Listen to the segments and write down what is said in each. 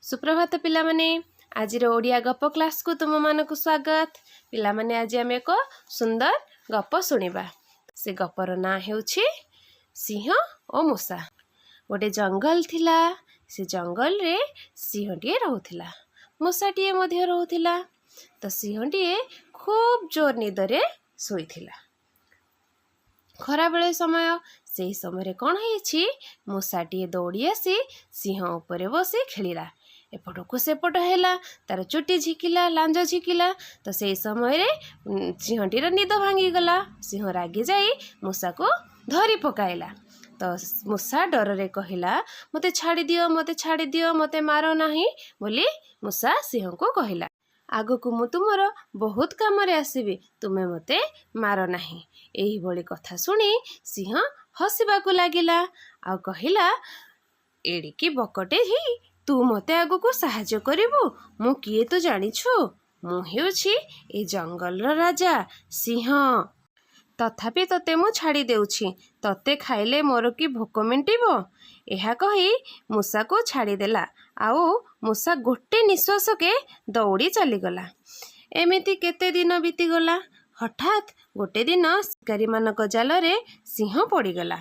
सुप्रभात पिलामाने आज ओडिया गप क्लास को तुम मानक स्वागत। पिलामाने आज आम एक सुंदर गप शुणा। से गपर ना हेउछि सिंह और मूषा। गोटे जंगल थिला। से जंगल रे सिंहटीए रहूथिला, मूषाटीए मध्य रहूथिला। तो सिंहटीए खूब जोर निदरे शोइथिला। खरा बेले समय से समय कौन है मूषाटीए दौड़ी आसी सिंह उपरे बसी खेलिला। एपटकू सेपट है तार चुटी झिकिला, लांज झिकिला। तो से समय सिंहटीर निद भांगीगला। सिंह रागी जाई मूषा को धरी पकाइला। तो मूषा डर रे कहला मते छाड़ी दियो, मते छाड़ी दियो, मते मारो नाही बोली मूषा सिंह को कहला। आगकू मु तुमर बहुत काम रे आसीबी, तुमे मते मारो नाही। एही बोली कथा सुनी सिंह हसिबाकू लागिला आ कहला एडिकी बकटे ही तू मते आगकू साहाय्य करिबू। मु किए तो जानिछु, मु हेउछि ए जंगलर राजा सिंह। तथापि तते मु छाड़ी देउछि, तते खाइले मोर की भोक मेंटिबो। एहा कही मूषा को छाड़ी देला। आउ मूषा गोटे निश्वास के दौड़ी चलीगला। एमिति केते दिन बीतीगला। हठात गोटे दिन शिकारी मानक जाल रे सिंह पड़ीगला।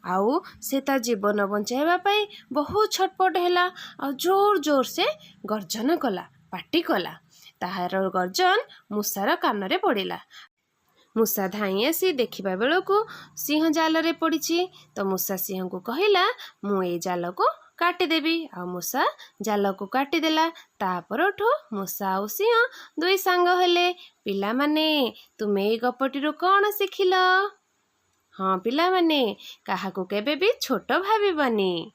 आउ से ता जीवन बंचाइबा पाई बहुत छटपट हैला। आ जोर जोर से गर्जन कला, पाटी कला। ताहार गर्जन मूषार कान रे पड़िला। मूषा धाई आसी देखिबा बेलकू सिंह जाल रे पड़िछि। तो मूषा सिंह को कहला मु ए जाल को काटिदेवी। आ मूषा जाल को काटिदेला। तापरठू मूषा आ सिंह दुई सांग हेले। पिला माने तुमे ए गपटिरु कौन शिखिल? हाँ पिला माने काहाकू केबे भी छोट भाबिबनी।